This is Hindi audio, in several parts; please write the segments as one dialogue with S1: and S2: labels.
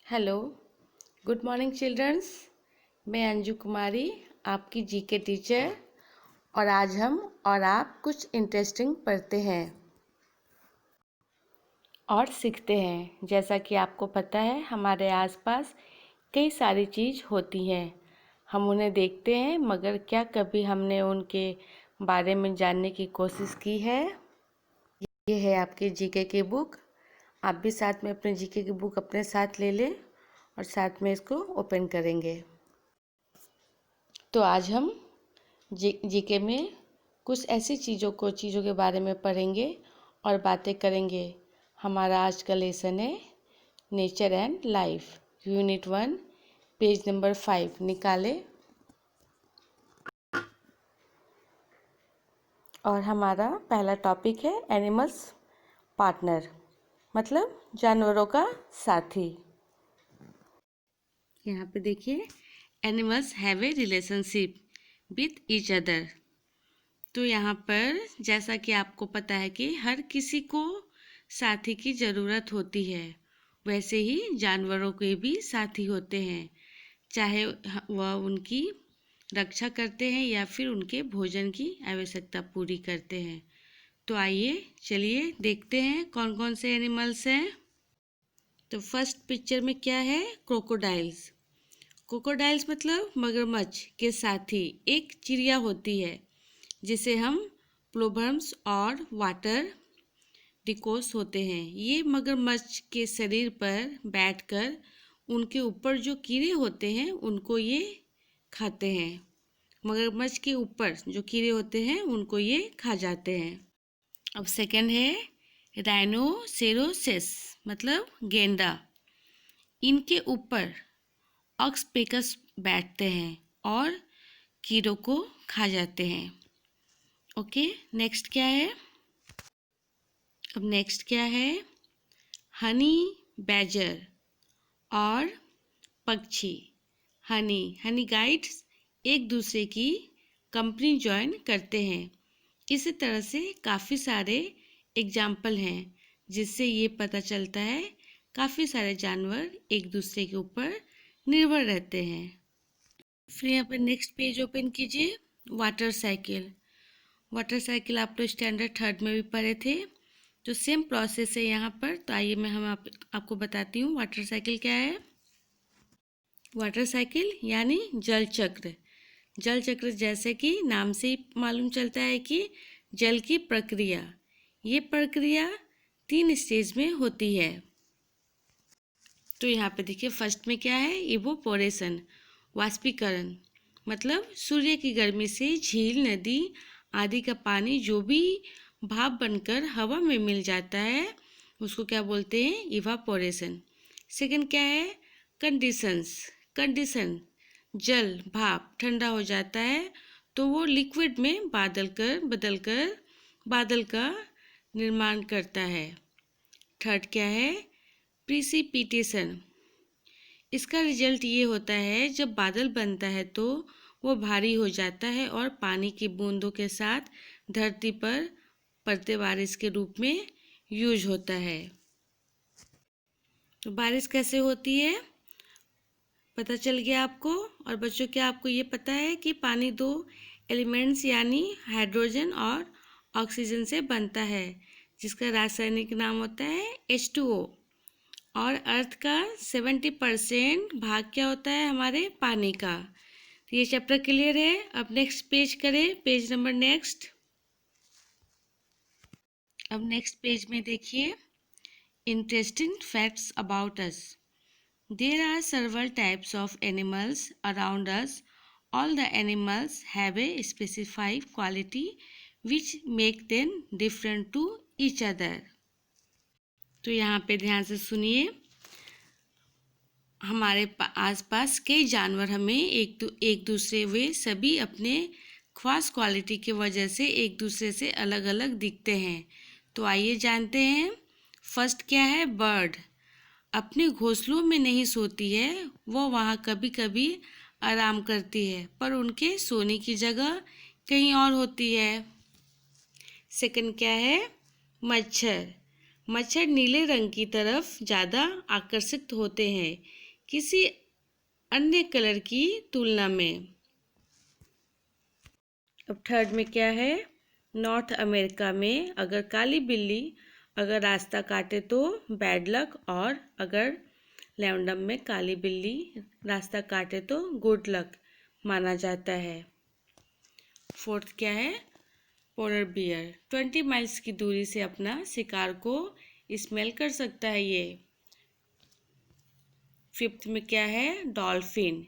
S1: Hello, good morning children's. मैं अंजू कुमारी, आपकी जीके टीचर। और आज हम और आप कुछ इंटरेस्टिंग पढ़ते हैं और सीखते हैं। जैसा कि आपको पता है, हमारे आसपास कई सारी चीज़ होती हैं। हम उन्हें देखते हैं, मगर क्या कभी हमने उनके बारे में जानने की कोशिश की है? ये है आपकी जीके की बुक। आप भी साथ में अपने जीके की बुक अपने साथ ले लें और साथ में इसको ओपन करेंगे। तो आज हम जीके में कुछ ऐसी चीज़ों के बारे में पढ़ेंगे और बातें करेंगे। हमारा आज का लेसन है nature and life, unit 1, page number 5 निकाले। और हमारा पहला टॉपिक है एनिमल्स पार्टनर, मतलब जानवरों का साथी। यहाँ पे देखिए, animals have a relationship with each other. तो यहाँ पर जैसा कि आपको पता है कि हर किसी को साथी की ज़रूरत होती है, वैसे ही जानवरों के भी साथी होते हैं, चाहे वह उनकी रक्षा करते हैं या फिर उनके भोजन की आवश्यकता पूरी करते हैं। तो आइए चलिए देखते हैं कौन कौन से एनिमल्स हैं। तो फर्स्ट पिक्चर में क्या है? क्रोकोडाइल्स। क्रोकोडाइल्स मतलब मगरमच्छ के साथी एक चिड़िया होती है जिसे हम प्लोवर्म्स और वाटर डिकोस होते हैं। ये मगरमच्छ के शरीर पर बैठकर उनके ऊपर जो कीड़े होते हैं उनको ये खाते हैं। मगरमच्छ के ऊपर जो कीड़े होते हैं उनको ये खा जाते हैं। अब सेकंड है राइनोसेरोसिस, मतलब गेंडा। इनके ऊपर ऑक्सपेकस बैठते हैं और कीड़ों को खा जाते हैं। ओके, नेक्स्ट क्या है? अब नेक्स्ट क्या है? हनी बैजर और पक्षी। हनी गाइड्स एक दूसरे की कंपनी ज्वाइन करते हैं। इसी तरह से काफ़ी सारे एग्जाम्पल हैं जिससे ये पता चलता है काफ़ी सारे जानवर एक दूसरे के ऊपर निर्भर रहते हैं। फिर यहाँ पर नेक्स्ट पेज ओपन कीजिए। Water cycle. वाटर साइकिल आप तो स्टैंडर्ड 3 में भी पढ़े थे, तो सेम प्रोसेस है यहाँ पर। तो आइए मैं आपको बताती हूँ वाटर साइकिल क्या है। वाटर साइकिल यानी जल चक्र। जल चक्र जैसे कि नाम से ही मालूम चलता है कि जल की प्रक्रिया। ये प्रक्रिया 3 स्टेज में होती है। तो यहाँ पे देखिए, फर्स्ट में क्या है? इवोपोरेशन, वाष्पीकरण। मतलब सूर्य की गर्मी से झील, नदी आदि का पानी जो भी भाप बनकर हवा में मिल जाता है उसको क्या बोलते हैं? इवापोरेशन। सेकंड क्या है? कंडीशन, जल भाप ठंडा हो जाता है तो वो लिक्विड में बदलकर बादल का निर्माण करता है। थर्ड क्या है? प्रिसिपिटेशन। इसका रिजल्ट ये होता है, जब बादल बनता है तो वो भारी हो जाता है और पानी की बूंदों के साथ धरती पर पड़ते बारिश के रूप में यूज होता है। तो बारिश कैसे होती है पता चल गया आपको। और बच्चों, क्या आपको ये पता है कि पानी 2 एलिमेंट्स यानी हाइड्रोजन और ऑक्सीजन से बनता है, जिसका रासायनिक नाम होता है H2O। और अर्थ का 70% भाग क्या होता है? हमारे पानी का। तो ये चैप्टर क्लियर है। अब नेक्स्ट पेज करें, पेज नंबर नेक्स्ट। अब नेक्स्ट पेज में देखिए, interesting facts about us. There are several types of animals around us. All the animals have a specific quality which make them different to each other. तो यहाँ पे ध्यान से सुनिए। हमारे आसपास कई जानवर हमें एक दूसरे वे सभी अपने खास क्वालिटी की वजह से एक दूसरे से अलग अलग दिखते हैं। तो आइए जानते हैं। फर्स्ट क्या है? बर्ड अपने घोंसलों में नहीं सोती है, वो वहाँ कभी कभी आराम करती है, पर उनके सोने की जगह कहीं और होती है। सेकंड क्या है? मच्छर नीले रंग की तरफ ज़्यादा आकर्षित होते हैं किसी अन्य कलर की तुलना में। अब थर्ड में क्या है, नॉर्थ अमेरिका में अगर काली बिल्ली अगर रास्ता काटे तो बैड लक, और अगर लैंडम में काली बिल्ली रास्ता काटे तो गुड लक माना जाता है। फोर्थ क्या है, पोलर बियर 20 माइल्स की दूरी से अपना शिकार को स्मेल कर सकता है ये। फिफ्थ में क्या है, डॉल्फिन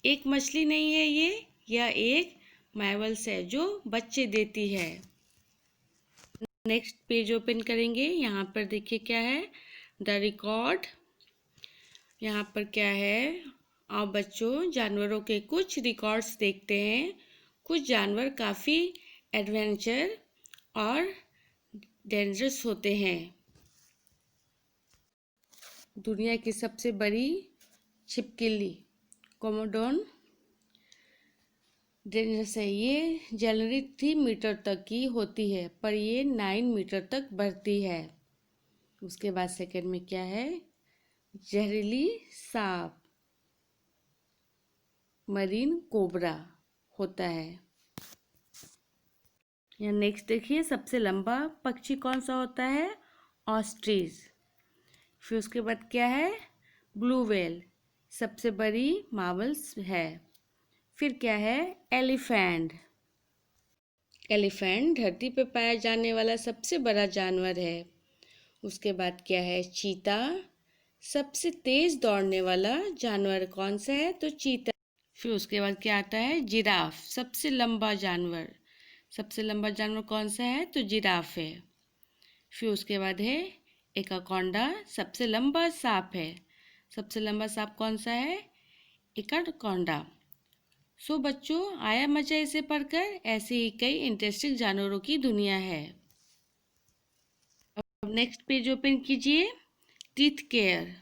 S1: एक मछली नहीं है ये, यह एक मैमल्स है जो बच्चे देती है। नेक्स्ट पेज ओपन करेंगे, यहाँ पर देखिए क्या है, द रिकॉर्ड। यहाँ पर क्या है, आओ बच्चों जानवरों के कुछ रिकॉर्ड्स देखते हैं। कुछ जानवर काफ़ी एडवेंचर और डेंजरस होते हैं। दुनिया की सबसे बड़ी छिपकली कोमोडोन डेंजरस है, ये जनरली 3 मीटर तक की होती है पर ये 9 मीटर तक बढ़ती है। उसके बाद सेकंड में क्या है, जहरीली सांप मरीन कोबरा होता है। यहाँ नेक्स्ट देखिए, सबसे लंबा पक्षी कौन सा होता है, ऑस्ट्रिच। फिर उसके बाद क्या है, ब्लू व्हेल सबसे बड़ी मार्बल्स है। फिर क्या है, एलिफेंट। एलिफेंट धरती पर पाया जाने वाला सबसे बड़ा जानवर है। उसके बाद क्या है, चीता सबसे तेज दौड़ने वाला जानवर कौन सा है, तो चीता। फिर उसके बाद क्या आता है, जिराफ सबसे लंबा जानवर। सबसे लंबा जानवर कौन सा है, तो जिराफ है। फिर उसके बाद है एनाकोंडा सबसे लंबा सांप है। सबसे लंबा सांप कौन सा है, एनाकोंडा। सो बच्चों आया मजा इसे पढ़कर, ऐसे ही कई इंटरेस्टिंग जानवरों की दुनिया है। अब नेक्स्ट पेज ओपन कीजिए, टीथ केयर।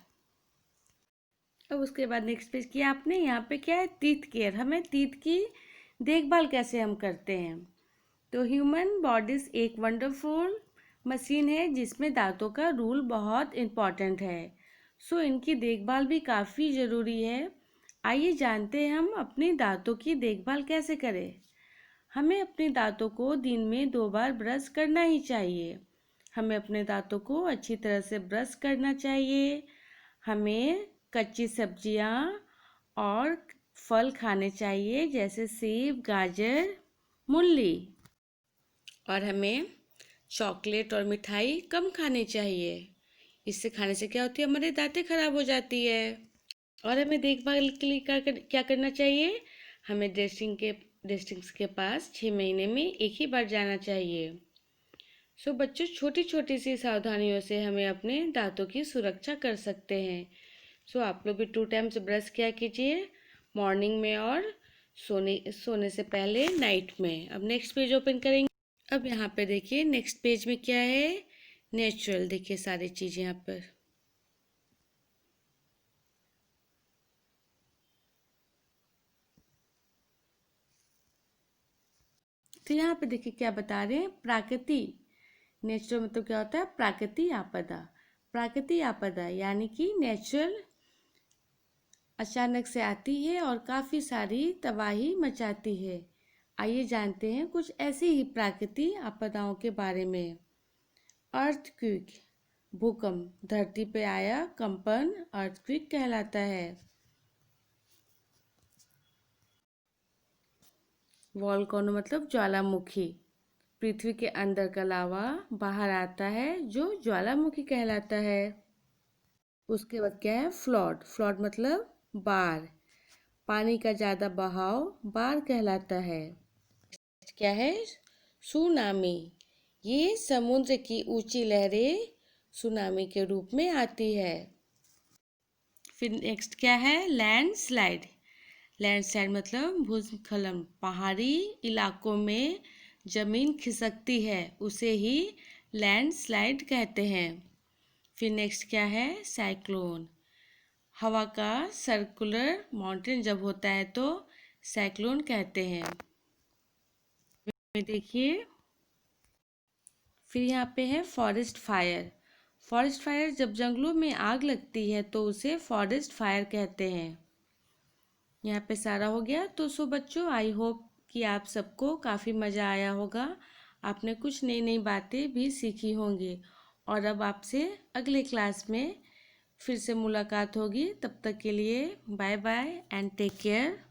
S1: अब उसके बाद नेक्स्ट पेज किया आपने, यहाँ पे क्या है, टीथ केयर। हमें टीथ की देखभाल कैसे हम करते हैं, तो ह्यूमन बॉडीज एक वंडरफुल मशीन है जिसमें दांतों का रूल बहुत इम्पॉर्टेंट है। सो इनकी देखभाल भी काफ़ी ज़रूरी है। आइए जानते हैं हम अपने दांतों की देखभाल कैसे करें। हमें अपने दांतों को दिन में 2 बार ब्रश करना ही चाहिए। हमें अपने दांतों को अच्छी तरह से ब्रश करना चाहिए। हमें कच्ची सब्जियां और फल खाने चाहिए जैसे सेब, गाजर, मूली। और हमें चॉकलेट और मिठाई कम खानी चाहिए। इससे खाने से क्या होती है, हमारे दांतें खराब हो जाती है। और हमें देखभाल के लिए क्या करना चाहिए, हमें डेंटिस्ट के पास 6 महीने में एक ही बार जाना चाहिए। सो बच्चों छोटी छोटी सी सावधानियों से हमें अपने दांतों की सुरक्षा कर सकते हैं। सो आप लोग भी 2 टाइम्स ब्रश किया कीजिए, मॉर्निंग में और सोने से पहले नाइट में। अब नेक्स्ट पेज ओपन करेंगे। अब यहाँ पे देखिए नेक्स्ट पेज में क्या है, नेचुरल। देखिए सारी चीज़ें यहाँ पर। तो यहाँ पे देखिए क्या बता रहे हैं, प्राकृति। नेचुरल मतलब क्या होता है, प्राकृति आपदा। प्राकृति आपदा यानी कि नेचुरल अचानक से आती है और काफ़ी सारी तबाही मचाती है। आइए जानते हैं कुछ ऐसी ही प्राकृतिक आपदाओं के बारे में। अर्थक्वेक भूकंप, धरती पे आया कंपन अर्थक्वेक कहलाता है। वॉल्केनो मतलब ज्वालामुखी, पृथ्वी के अंदर का लावा बाहर आता है जो ज्वालामुखी कहलाता है। उसके बाद क्या है, फ्लड। फ्लड मतलब बाढ़, पानी का ज़्यादा बहाव बाढ़ कहलाता है। क्या है, सुनामी। ये समुद्र की ऊंची लहरें सुनामी के रूप में आती है। फिर नेक्स्ट क्या है, लैंडस्लाइड। लैंडस्लाइड मतलब भूस्खलन, पहाड़ी इलाकों में जमीन खिसकती है उसे ही लैंडस्लाइड कहते हैं। फिर नेक्स्ट क्या है, साइक्लोन। हवा का सर्कुलर माउंटेन जब होता है तो साइक्लोन कहते हैं। देखिए फिर यहाँ पे है फॉरेस्ट फायर। फॉरेस्ट फायर जब जंगलों में आग लगती है तो उसे फॉरेस्ट फायर कहते हैं। यहाँ पे सारा हो गया। तो सो बच्चों, आई होप कि आप सबको काफ़ी मज़ा आया होगा। आपने कुछ नई नई बातें भी सीखी होंगी। और अब आपसे अगले क्लास में फिर से मुलाकात होगी। तब तक के लिए bye bye and take care.